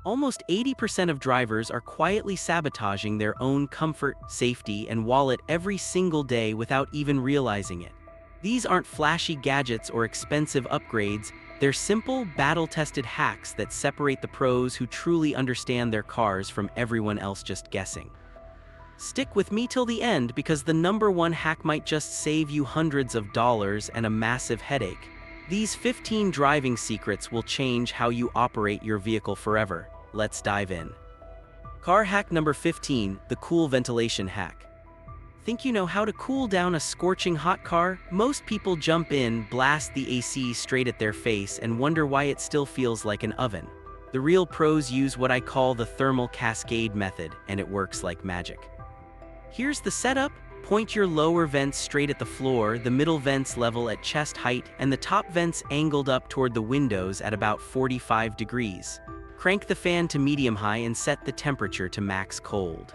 Almost 80% of drivers are quietly sabotaging their own comfort, safety, and wallet every single day without even realizing it. These aren't flashy gadgets or expensive upgrades, they're simple, battle-tested hacks that separate the pros who truly understand their cars from everyone else just guessing. Stick with me till the end because the number one hack might just save you hundreds of dollars and a massive headache. These 15 driving secrets will change how you operate your vehicle forever. Let's dive in. Car hack number 15, the cool ventilation hack. Think you know how to cool down a scorching hot car? Most people jump in, blast the AC straight at their face, and wonder why it still feels like an oven. The real pros use what I call the thermal cascade method, and it works like magic. Here's the setup. Point your lower vents straight at the floor, the middle vents level at chest height, and the top vents angled up toward the windows at about 45 degrees. Crank the fan to medium high and set the temperature to max cold.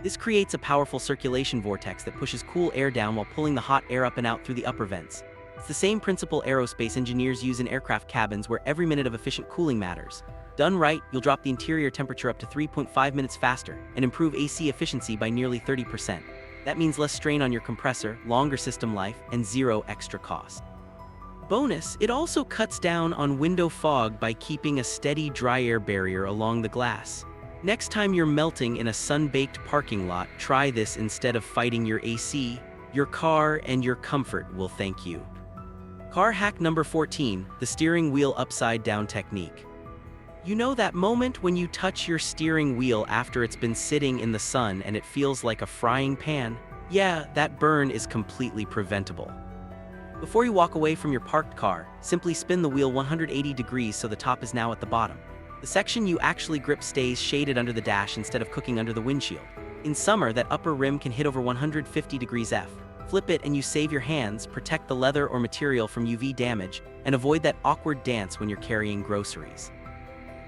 This creates a powerful circulation vortex that pushes cool air down while pulling the hot air up and out through the upper vents. It's the same principle aerospace engineers use in aircraft cabins where every minute of efficient cooling matters. Done right, you'll drop the interior temperature up to 3.5 minutes faster and improve AC efficiency by nearly 30%. That means less strain on your compressor, longer system life, and zero extra cost. Bonus, it also cuts down on window fog by keeping a steady dry air barrier along the glass. Next time you're melting in a sun-baked parking lot, try this instead of fighting your AC. Your car and your comfort will thank you. Car hack number 14, the steering wheel upside down technique. You know that moment when you touch your steering wheel after it's been sitting in the sun and it feels like a frying pan? Yeah, that burn is completely preventable. Before you walk away from your parked car, simply spin the wheel 180 degrees so the top is now at the bottom. The section you actually grip stays shaded under the dash instead of cooking under the windshield. In summer, that upper rim can hit over 150 degrees F. Flip it and you save your hands, protect the leather or material from UV damage, and avoid that awkward dance when you're carrying groceries.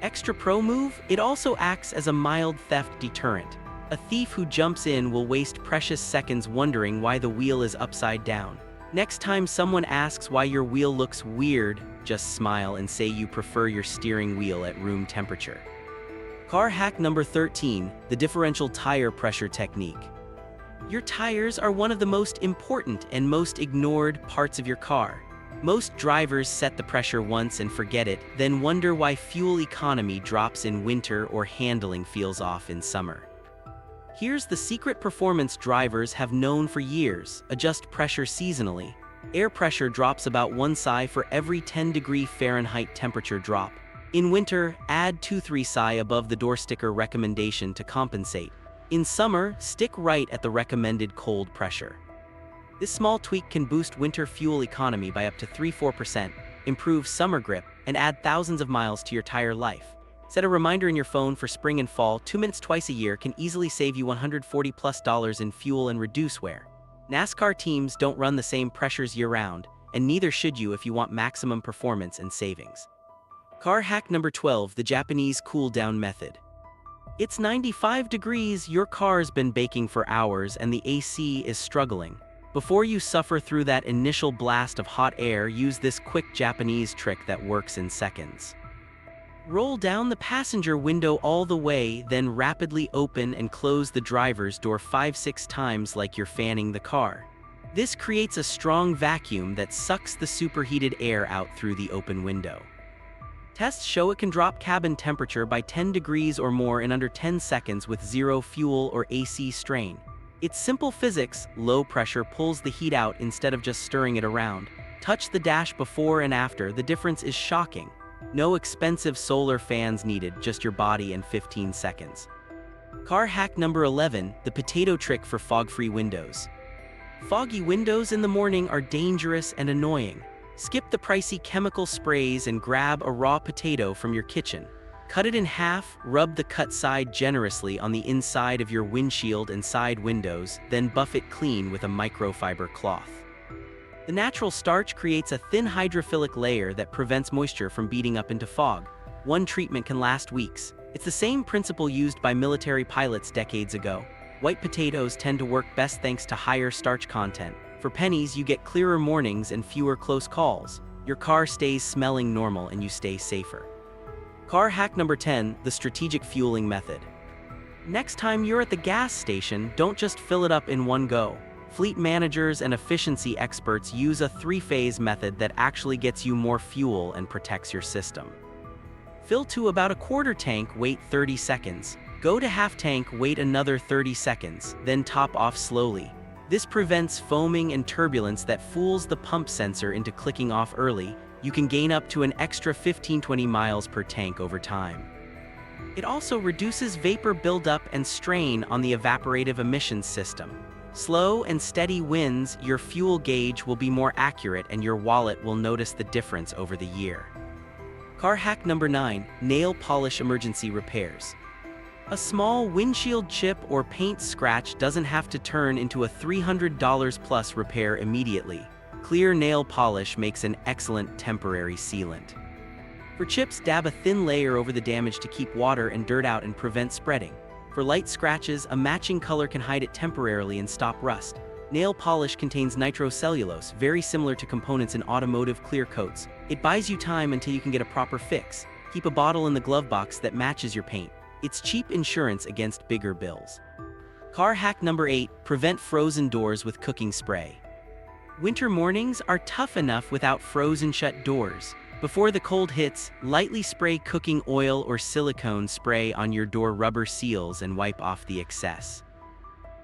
Extra pro move, it also acts as a mild theft deterrent. A thief who jumps in will waste precious seconds wondering why the wheel is upside down. Next time someone asks why your wheel looks weird, just smile and say you prefer your steering wheel at room temperature. Car hack number 13, the differential tire pressure technique. Your tires are one of the most important and most ignored parts of your car. Most drivers set the pressure once and forget it, then wonder why fuel economy drops in winter or handling feels off in summer. Here's the secret performance drivers have known for years: adjust pressure seasonally. Air pressure drops about 1 psi for every 10-degree Fahrenheit temperature drop. In winter, add 2-3 psi above the door sticker recommendation to compensate. In summer, stick right at the recommended cold pressure. This small tweak can boost winter fuel economy by up to 3–4%, improve summer grip, and add thousands of miles to your tire life. Set a reminder in your phone for spring and fall. 2 minutes twice a year can easily save you $140+ in fuel and reduce wear. NASCAR teams don't run the same pressures year-round, and neither should you if you want maximum performance and savings. Car hack number 12, the Japanese cool-down method. It's 95 degrees, your car's been baking for hours, and the AC is struggling. Before you suffer through that initial blast of hot air, use this quick Japanese trick that works in seconds. Roll down the passenger window all the way, then rapidly open and close the driver's door 5–6 times like you're fanning the car. This creates a strong vacuum that sucks the superheated air out through the open window. Tests show it can drop cabin temperature by 10 degrees or more in under 10 seconds with zero fuel or AC strain. It's simple physics. Low pressure pulls the heat out instead of just stirring it around. Touch the dash before and after, the difference is shocking. No expensive solar fans needed, just your body and 15 seconds. Car hack number 11, the potato trick for fog-free windows. Foggy windows in the morning are dangerous and annoying. Skip the pricey chemical sprays and grab a raw potato from your kitchen. Cut it in half, rub the cut side generously on the inside of your windshield and side windows, then buff it clean with a microfiber cloth. The natural starch creates a thin hydrophilic layer that prevents moisture from beating up into fog. One treatment can last weeks. It's the same principle used by military pilots decades ago. White potatoes tend to work best thanks to higher starch content. For pennies, you get clearer mornings and fewer close calls. Your car stays smelling normal and you stay safer. Car hack number 10, the strategic fueling method. Next time you're at the gas station, don't just fill it up in one go. Fleet managers and efficiency experts use a three-phase method that actually gets you more fuel and protects your system. Fill to about a quarter tank, wait 30 seconds. Go to half tank, wait another 30 seconds, then top off slowly. This prevents foaming and turbulence that fools the pump sensor into clicking off early. You can gain up to an extra 15-20 miles per tank over time. It also reduces vapor buildup and strain on the evaporative emissions system. Slow and steady wins, your fuel gauge will be more accurate and your wallet will notice the difference over the year. Car hack number 9, nail polish emergency repairs. A small windshield chip or paint scratch doesn't have to turn into a $300 plus repair immediately. Clear nail polish makes an excellent temporary sealant. For chips, dab a thin layer over the damage to keep water and dirt out and prevent spreading. For light scratches, a matching color can hide it temporarily and stop rust. Nail polish contains nitrocellulose, very similar to components in automotive clear coats. It buys you time until you can get a proper fix. Keep a bottle in the glove box that matches your paint. It's cheap insurance against bigger bills. Car hack number 8, prevent frozen doors with cooking spray. Winter mornings are tough enough without frozen shut doors. Before the cold hits, lightly spray cooking oil or silicone spray on your door rubber seals and wipe off the excess.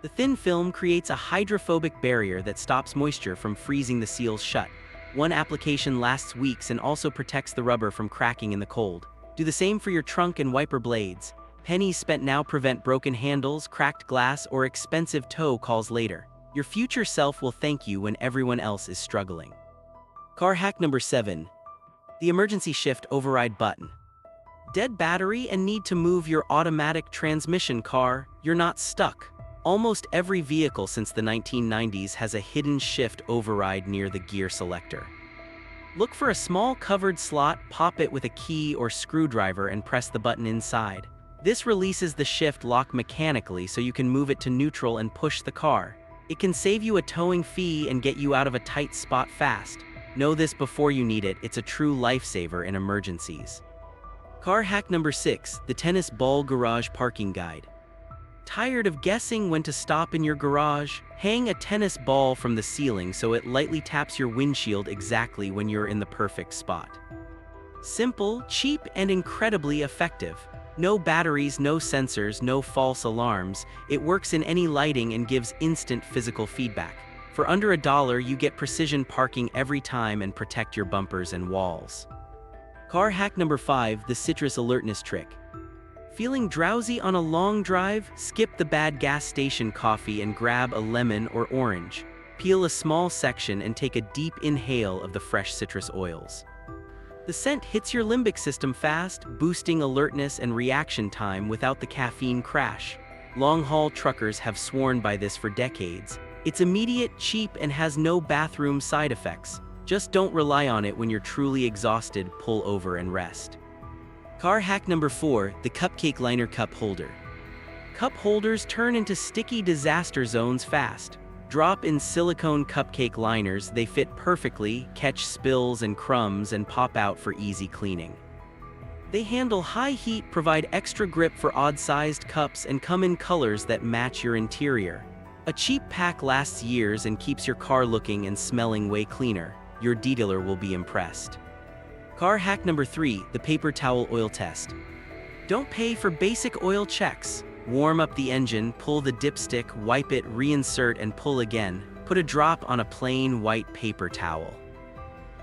The thin film creates a hydrophobic barrier that stops moisture from freezing the seals shut. One application lasts weeks and also protects the rubber from cracking in the cold. Do the same for your trunk and wiper blades. Pennies spent now prevent broken handles, cracked glass, or expensive tow calls later. Your future self will thank you when everyone else is struggling. Car hack number 7, the emergency shift override button. Dead battery and need to move your automatic transmission car? You're not stuck. Almost every vehicle since the 1990s has a hidden shift override near the gear selector. Look for a small covered slot, pop it with a key or screwdriver and press the button inside. This releases the shift lock mechanically so you can move it to neutral and push the car. It can save you a towing fee and get you out of a tight spot fast. Know this before you need it, it's a true lifesaver in emergencies. Car hack number 6, the tennis ball garage parking guide. Tired of guessing when to stop in your garage? Hang a tennis ball from the ceiling so it lightly taps your windshield exactly when you're in the perfect spot. Simple, cheap, and incredibly effective. No batteries, no sensors, no false alarms. It works in any lighting and gives instant physical feedback. For under $1, you get precision parking every time and protect your bumpers and walls. Car hack number 5, the citrus alertness trick. Feeling drowsy on a long drive? Skip the bad gas station coffee and grab a lemon or orange. Peel a small section and take a deep inhale of the fresh citrus oils. The scent hits your limbic system fast, boosting alertness and reaction time without the caffeine crash. Long-haul truckers have sworn by this for decades. It's immediate, cheap, and has no bathroom side effects. Just don't rely on it when you're truly exhausted. Pull over and rest. Car hack number 4, the cupcake liner cup holder. Cup holders turn into sticky disaster zones fast. Drop in silicone cupcake liners, they fit perfectly, catch spills and crumbs, and pop out for easy cleaning. They handle high heat, provide extra grip for odd-sized cups, and come in colors that match your interior. A cheap pack lasts years and keeps your car looking and smelling way cleaner. Your detailer will be impressed. Car hack number 3, the paper towel oil test. Don't pay for basic oil checks. Warm up the engine, pull the dipstick, wipe it, reinsert, and pull again. Put a drop on a plain white paper towel.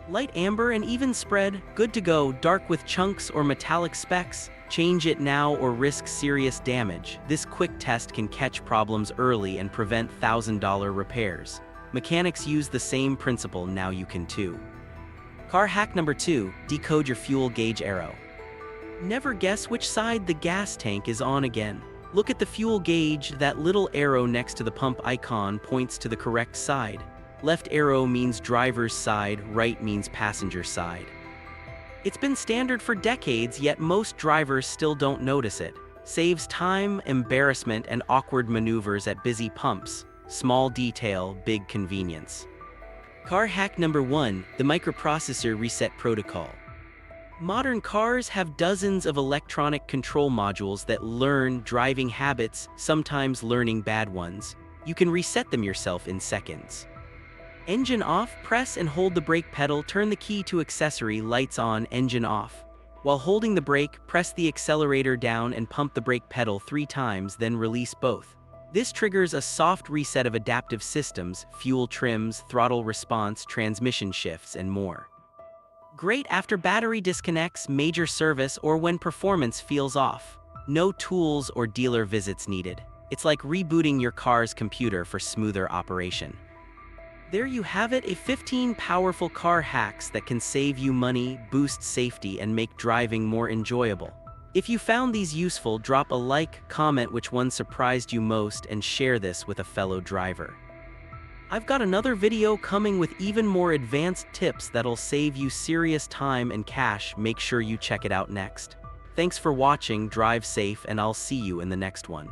Light amber and even spread, good to go. Dark with chunks or metallic specks? Change it now or risk serious damage. This quick test can catch problems early and prevent $1,000 repairs. Mechanics use the same principle, now you can too. Car hack number 2, decode your fuel gauge arrow. Never guess which side the gas tank is on again. Look at the fuel gauge, that little arrow next to the pump icon points to the correct side. Left arrow means driver's side, right means passenger side. It's been standard for decades, yet most drivers still don't notice it. Saves time, embarrassment, and awkward maneuvers at busy pumps. Small detail, big convenience. Car hack number 1, the microprocessor reset protocol. Modern cars have dozens of electronic control modules that learn driving habits, sometimes learning bad ones. You can reset them yourself in seconds. Engine off, press and hold the brake pedal, turn the key to accessory, lights on, engine off. While holding the brake, press the accelerator down and pump the brake pedal 3 times, then release both. This triggers a soft reset of adaptive systems, fuel trims, throttle response, transmission shifts, and more. Great after battery disconnects, major service, or when performance feels off. No tools or dealer visits needed. It's like rebooting your car's computer for smoother operation. There you have it, a 15 powerful car hacks that can save you money, boost safety, and make driving more enjoyable. If you found these useful, drop a like, comment which one surprised you most, and share this with a fellow driver. I've got another video coming with even more advanced tips that'll save you serious time and cash. Make sure you check it out next. Thanks for watching, drive safe, and I'll see you in the next one.